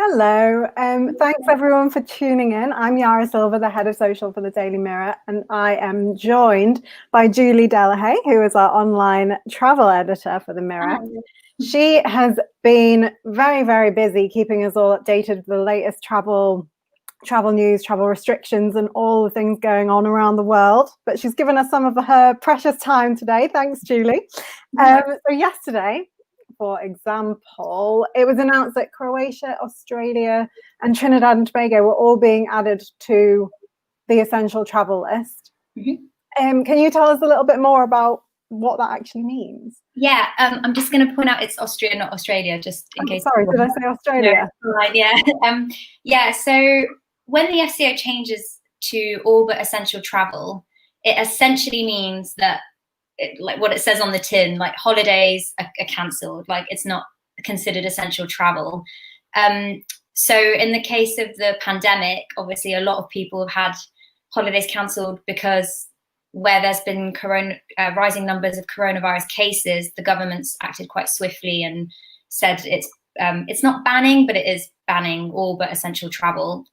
Hello. Thanks everyone for tuning in. I'm Yara Silver, the head of social for the Daily Mirror, and I am joined by Julie Delahaye, who is our online travel editor for the Mirror. She has been very, very busy keeping us all updated with the latest travel news, travel restrictions, and all the things going on around the world. But she's given us some of her precious time today. Thanks, Julie. So yesterday, for example, it was announced that Croatia, Australia, and Trinidad and Tobago were all being added to the essential travel list. Can you tell us a little bit more about what that actually means? Yeah, I'm just going to point out it's Austria, not Australia, just in case. Sorry, did I say Australia? No, right, yeah. So when the FCO changes to all but essential travel, it essentially means that, like what it says on the tin, like holidays are cancelled, like it's not considered essential travel. So in the case of the pandemic, obviously a lot of people have had holidays cancelled because where there's been rising numbers of coronavirus cases, the government's acted quite swiftly and said it's not banning, but it is banning all but essential travel.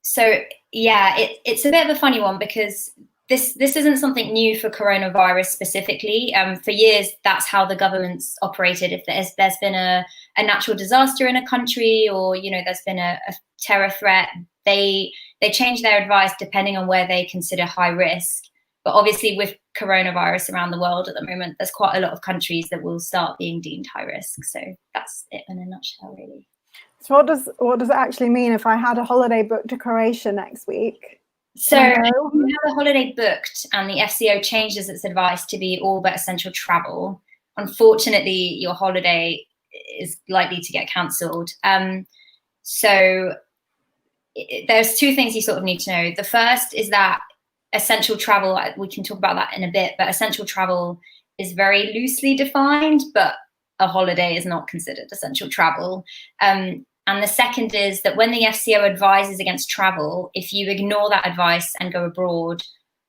So yeah, it's a bit of a funny one because this isn't something new for coronavirus specifically. For years, that's how the government's operated. If there's been a natural disaster in a country, or there's been a terror threat, they change their advice depending on where they consider high risk. But obviously, with coronavirus around the world at the moment, there's quite a lot of countries that will start being deemed high risk. So that's it in a nutshell, really. So what does it actually mean if I had a holiday booked to Croatia next week? So if you have a holiday booked and the FCO changes its advice to be all but essential travel, unfortunately, your holiday is likely to get cancelled. So there's two things you sort of need to know. The first is that essential travel, we can talk about that in a bit, but essential travel is very loosely defined, but a holiday is not considered essential travel. And the second is that when the FCO advises against travel, if you ignore that advice and go abroad,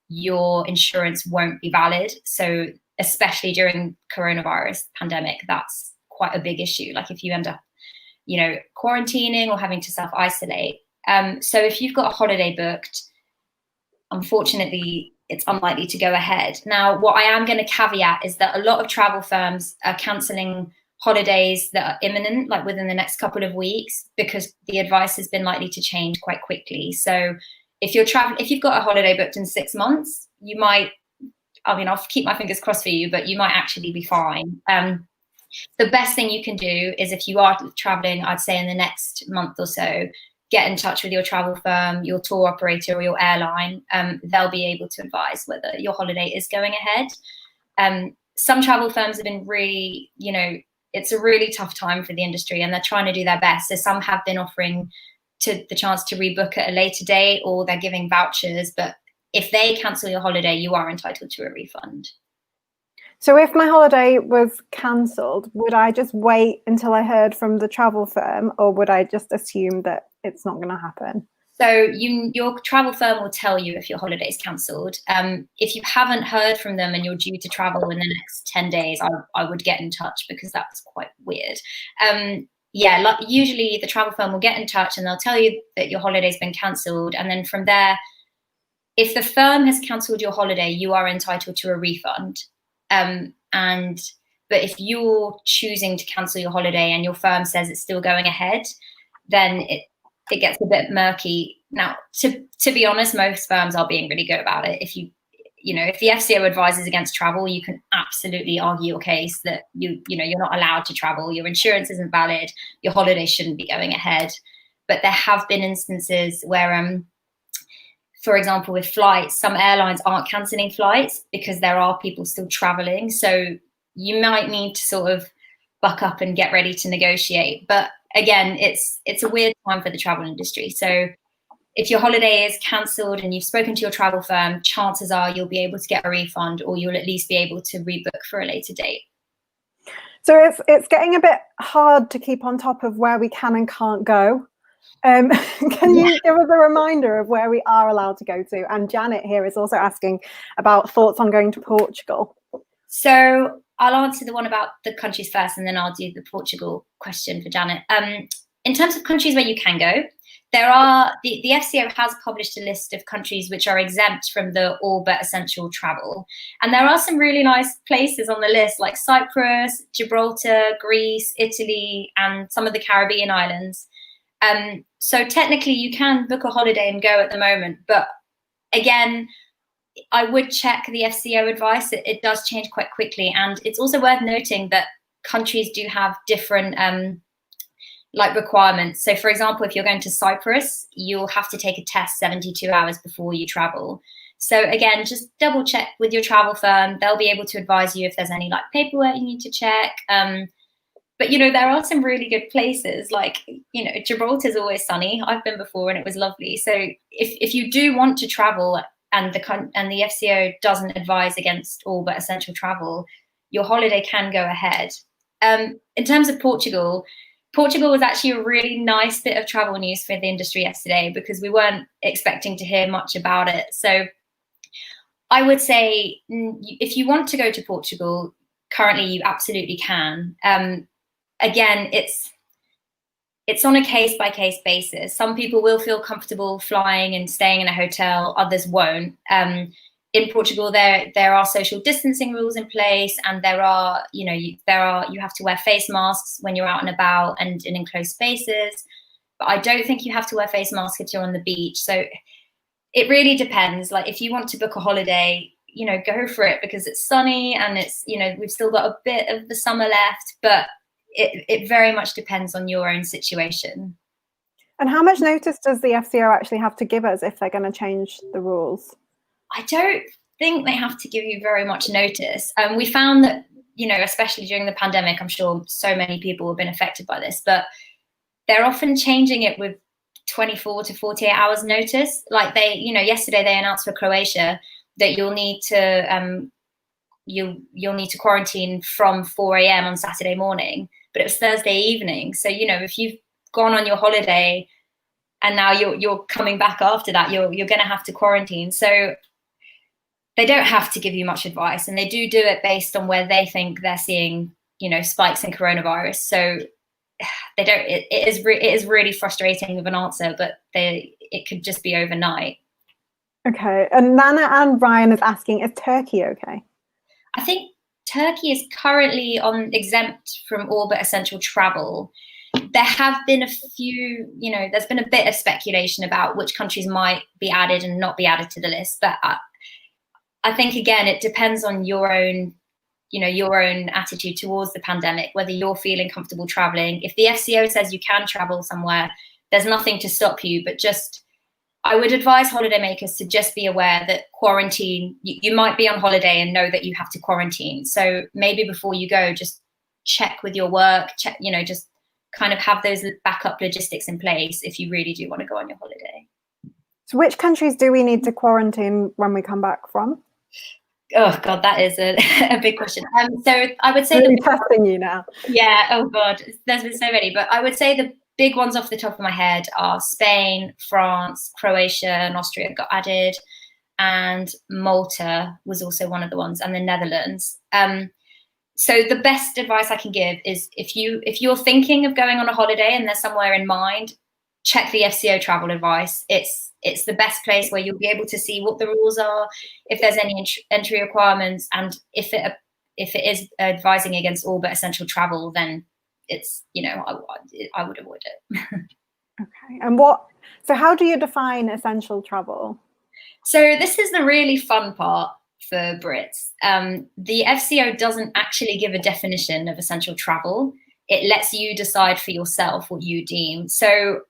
your insurance won't be valid. So especially during coronavirus pandemic, that's quite a big issue. Like if you end up, quarantining or having to self-isolate. So if you've got a holiday booked, unfortunately, it's unlikely to go ahead. Now, what I am going to caveat is that a lot of travel firms are cancelling holidays that are imminent, like within the next couple of weeks, because the advice has been likely to change quite quickly. So if you've got a holiday booked in 6 months, you might, I'll keep my fingers crossed for you, but you might actually be fine. The best thing you can do is, if you are traveling, I'd say in the next month or so, get in touch with your travel firm, your tour operator, or your airline. They'll be able to advise whether your holiday is going ahead. Some travel firms have been really, it's a really tough time for the industry and they're trying to do their best. So some have been offering the chance to rebook at a later date, or they're giving vouchers. But if they cancel your holiday, you are entitled to a refund. So if my holiday was cancelled, would I just wait until I heard from the travel firm, or would I just assume that it's not going to happen? So your travel firm will tell you if your holiday is cancelled. If you haven't heard from them and you're due to travel in the next 10 days, I would get in touch, because that's quite weird. Usually the travel firm will get in touch and they'll tell you that your holiday's been cancelled. And then from there, if the firm has cancelled your holiday, you are entitled to a refund. But if you're choosing to cancel your holiday and your firm says it's still going ahead, then it gets a bit murky. Now, to be honest, most firms are being really good about it. If if the FCO advises against travel, you can absolutely argue your case that you're not allowed to travel, your insurance isn't valid, your holiday shouldn't be going ahead. But there have been instances where, for example, with flights, some airlines aren't cancelling flights because there are people still traveling. So you might need to sort of buck up and get ready to negotiate. But again, it's a weird time for the travel industry. So if your holiday is cancelled and you've spoken to your travel firm, chances are you'll be able to get a refund, or you'll at least be able to rebook for a later date. So it's getting a bit hard to keep on top of where we can and can't go. Can you give us a reminder of where we are allowed to go to? And Janet here is also asking about thoughts on going to Portugal. So I'll answer the one about the countries first, and then I'll do the Portugal question for Janet. In terms of countries where you can go, there are the FCO has published a list of countries which are exempt from the all but essential travel, and there are some really nice places on the list like Cyprus, Gibraltar, Greece, Italy, and some of the Caribbean islands. So technically, you can book a holiday and go at the moment, but again, I would check the FCO advice. It does change quite quickly, and it's also worth noting that countries do have different like requirements. So for example, if you're going to Cyprus, you'll have to take a test 72 hours before you travel. So again, just double check with your travel firm. They'll be able to advise you if there's any like paperwork you need to check. But you know, there are some really good places, like, you know, Gibraltar is always sunny. I've been before and it was lovely. So if you do want to travel and the FCO doesn't advise against all but essential travel, your holiday can go ahead. In terms of Portugal was actually a really nice bit of travel news for the industry yesterday, because we weren't expecting to hear much about it. So I would say if you want to go to Portugal, currently you absolutely can. Again, it's on a case-by-case basis. Some people will feel comfortable flying and staying in a hotel, others won't. In Portugal, there are social distancing rules in place, and there are, you know, you have to wear face masks when you're out and about and in enclosed spaces. But I don't think you have to wear face masks if you're on the beach. So it really depends. Like, if you want to book a holiday, you know, go for it, because it's sunny and it's, you know, we've still got a bit of the summer left, but it very much depends on your own situation. And how much notice does the FCO actually have to give us if they're going to change the rules? I don't think they have to give you very much notice. We found that, you know, especially during the pandemic, I'm sure so many people have been affected by this, but they're often changing it with 24 to 48 hours notice. Like yesterday they announced for Croatia that you'll need to quarantine from 4 a.m. on Saturday morning, but it was Thursday evening. So, you know, if you've gone on your holiday and now you're coming back after that, you're going to have to quarantine. So they don't have to give you much advice, and they do it based on where they think they're seeing, you know, spikes in coronavirus. So they don't. It is really frustrating with an answer, but it could just be overnight. Okay, and Nana and Ryan is asking, is Turkey okay? I think Turkey is currently on exempt from all but essential travel. There have been a few, you know, there's been a bit of speculation about which countries might be added and not be added to the list, but I think, again, it depends on your own, you know, your own attitude towards the pandemic, whether you're feeling comfortable traveling. If the FCO says you can travel somewhere, there's nothing to stop you, but I would advise holidaymakers to just be aware that quarantine, you might be on holiday and know that you have to quarantine. So maybe before you go, just check with your work, you know, just kind of have those backup logistics in place if you really do want to go on your holiday. So which countries do we need to quarantine when we come back from? Oh God, that is a big question. So I would say really testing you now. Yeah. Oh God, there's been so many, but I would say the big ones off the top of my head are Spain, France, Croatia, and Austria got added, and Malta was also one of the ones, and the Netherlands. So the best advice I can give is if you're thinking of going on a holiday and there's somewhere in mind, check the FCO travel advice. It's the best place where you'll be able to see what the rules are, if there's any entry requirements, and if it is advising against all but essential travel, then it's, you know, I would avoid it. Okay. And so how do you define essential travel? So this is the really fun part for Brits. The FCO doesn't actually give a definition of essential travel. It lets you decide for yourself what you deem. So,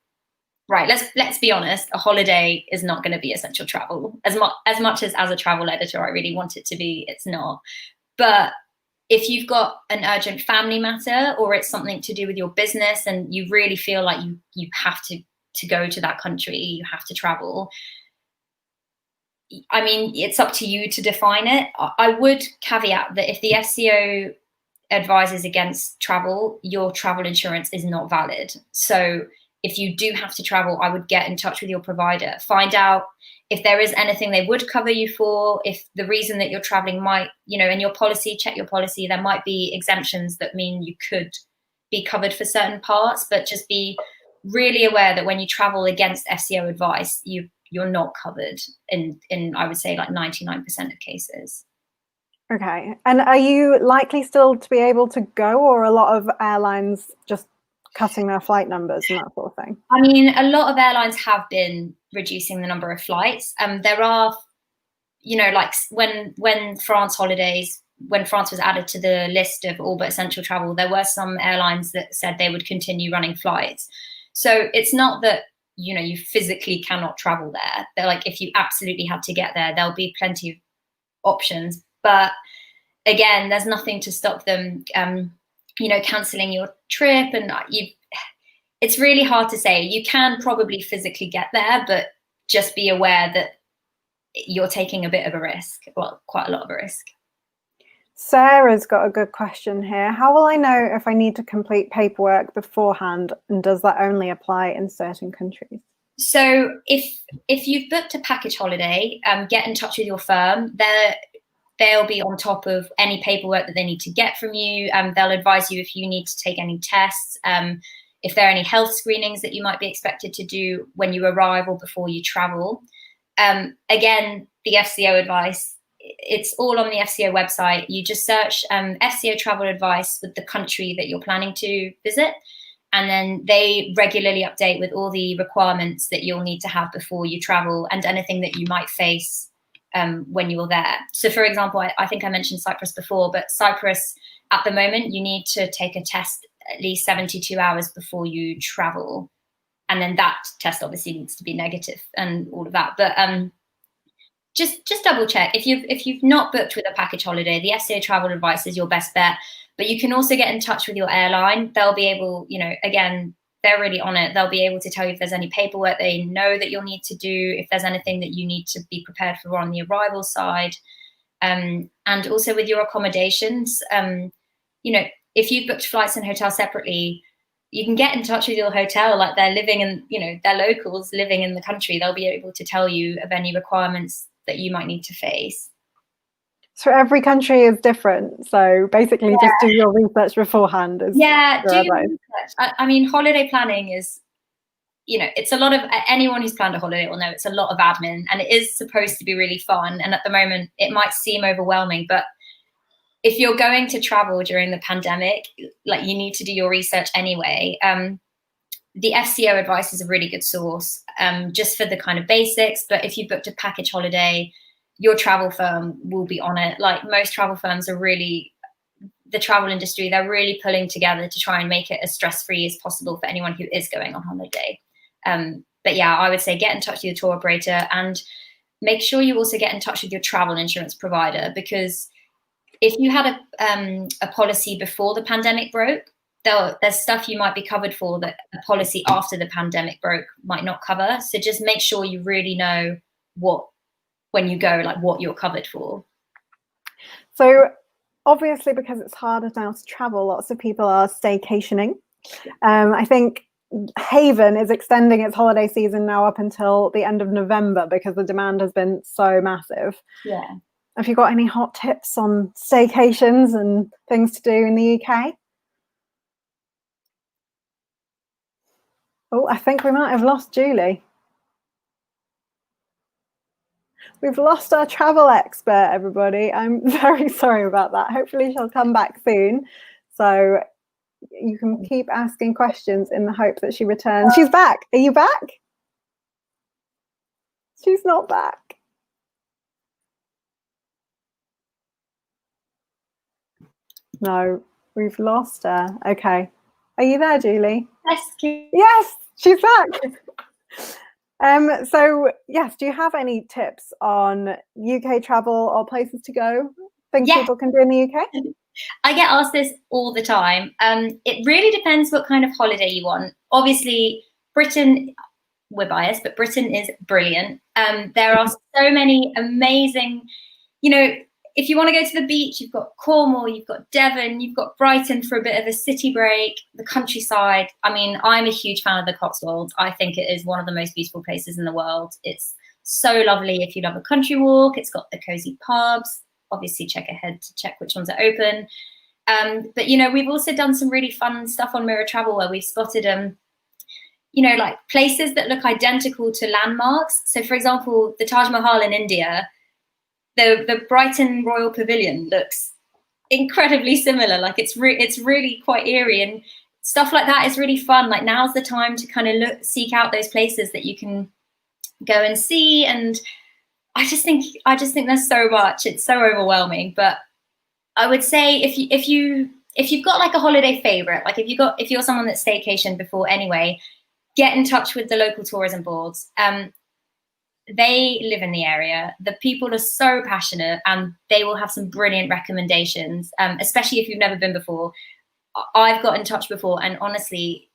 right, let's be honest, a holiday is not going to be essential travel. As much as a travel editor I really want it to be, it's not. But if you've got an urgent family matter, or it's something to do with your business and you really feel like you have to go to that country, you have to travel, I mean, it's up to you to define it. I would caveat that if the FCO advises against travel, your travel insurance is not valid. So if you do have to travel, I would get in touch with your provider, find out if there is anything they would cover you for, if the reason that you're traveling might, in your policy, check your policy, there might be exemptions that mean you could be covered for certain parts, but just be really aware that when you travel against FCO advice, you're not covered in I would say like 99% of cases. Okay. And are you likely still to be able to go, or a lot of airlines just cutting their flight numbers and that sort of thing? I mean, a lot of airlines have been reducing the number of flights. There are, like when France was added to the list of all but essential travel, there were some airlines that said they would continue running flights. So it's not that, you physically cannot travel there. They're like, if you absolutely had to get there, there'll be plenty of options. But again, there's nothing to stop them, cancelling your trip. And it's really hard to say. You can probably physically get there, but just be aware that you're taking a bit of a risk. Well, quite a lot of a risk. Sarah's got a good question here. How will I know if I need to complete paperwork beforehand, and does that only apply in certain countries? So if you've booked a package holiday, get in touch with your firm. They'll be on top of any paperwork that they need to get from you. They'll advise you if you need to take any tests, if there are any health screenings that you might be expected to do when you arrive or before you travel. Again, the FCO advice, it's all on the FCO website. You just search FCO travel advice with the country that you're planning to visit. And then they regularly update with all the requirements that you'll need to have before you travel and anything that you might face when you're there. So for example, I think I mentioned Cyprus before, but Cyprus at the moment, you need to take a test at least 72 hours before you travel. And then that test obviously needs to be negative and all of that. But just double check. If you've not booked with a package holiday, the FCO travel advice is your best bet. But you can also get in touch with your airline. They'll be able, again, they're really on it. They'll be able to tell you if there's any paperwork they know that you'll need to do, if there's anything that you need to be prepared for on the arrival side. And also with your accommodations, if you've booked flights and hotels separately, you can get in touch with your hotel, like they're living in, they're locals living in the country. They'll be able to tell you of any requirements that you might need to face. So every country is different. So basically just do your research beforehand. Do your research. I mean, holiday planning is, it's a lot of, anyone who's planned a holiday will know it's a lot of admin, and it is supposed to be really fun. And at the moment it might seem overwhelming, but if you're going to travel during the pandemic, like you need to do your research anyway. The FCO advice is a really good source just for the kind of basics. But if you booked a package holiday, your travel firm will be on it. Like most travel firms are really, the travel industry, they're really pulling together to try and make it as stress-free as possible for anyone who is going on holiday. But yeah, I would say get in touch with your tour operator, and make sure you also get in touch with your travel insurance provider, because if you had a policy before the pandemic broke, there's stuff you might be covered for that a policy after the pandemic broke might not cover. So just make sure you really know when you go, like what you're covered for. So obviously, because it's harder now to travel, lots of people are staycationing. I think Haven is extending its holiday season now up until the end of November because the demand has been so massive. Yeah. Have you got any hot tips on staycations and things to do in the UK? Oh, I think we might have lost Julie. We've lost our travel expert, everybody. I'm very sorry about that. Hopefully she'll come back soon. So you can keep asking questions in the hope that she returns. She's back. Are you back? She's not back. No, we've lost her. Okay. Are you there, Julie? Yes, she's back. So yes, do you have any tips on UK travel or places to go? Things people can do in the UK? I get asked this all the time. It really depends what kind of holiday you want. Obviously, Britain, we're biased, but Britain is brilliant. There are so many amazing, if you want to go to the beach, you've got Cornwall, you've got Devon, you've got Brighton for a bit of a city break, the countryside. I mean, I'm a huge fan of the Cotswolds. I think it is one of the most beautiful places in the world. It's so lovely if you love a country walk. It's got the cozy pubs. Obviously, check ahead to check which ones are open. But, you know, we've also done some really fun stuff on Mirror Travel where we've spotted, you know, like places that look identical to landmarks. So, for example, the Taj Mahal in India, the Brighton Royal Pavilion looks incredibly similar. Like it's really quite eerie, and stuff like that is really fun. Like now's the time to kind of seek out those places that you can go and see. And I just think there's so much. It's so overwhelming. But I would say if you've got like a holiday favorite, like if you're someone that's staycationed before anyway, get in touch with the local tourism boards. They live in the area. The people are so passionate, and they will have some brilliant recommendations, especially if you've never been before. I've got in touch before, and honestly,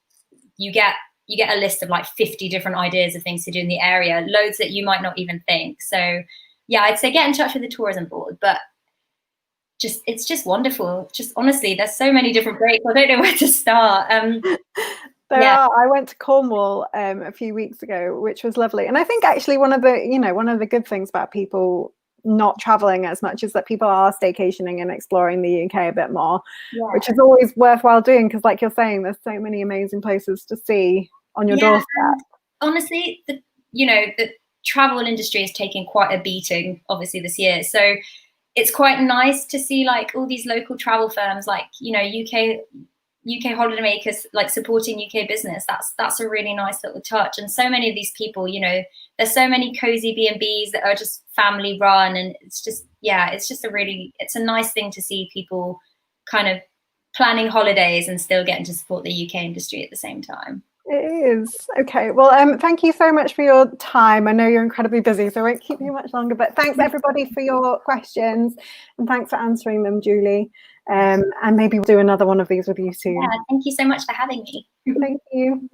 you get a list of like 50 different ideas of things to do in the area, loads that you might not even think. So yeah, I'd say get in touch with the tourism board, but it's just wonderful. Just honestly, there's so many different breaks. I don't know where to start. I went to Cornwall a few weeks ago, which was lovely. And I think actually one of the good things about people not traveling as much is that people are staycationing and exploring the UK a bit more, which is always worthwhile doing, because like you're saying, there's so many amazing places to see on your doorstep. Honestly, the travel industry is taking quite a beating, obviously, this year. So it's quite nice to see like all these local travel firms, like, you know, UK holidaymakers, like supporting UK business. That's a really nice little touch. And so many of these people, you know, there's so many cozy B&Bs that are just family run, and it's a nice thing to see people kind of planning holidays and still getting to support the UK industry at the same time. It is. Okay. Well, thank you so much for your time. I know you're incredibly busy, so I won't keep you much longer, but thanks everybody for your questions, and thanks for answering them, Julie. And maybe we'll do another one of these with you soon. Yeah, thank you so much for having me. Thank you.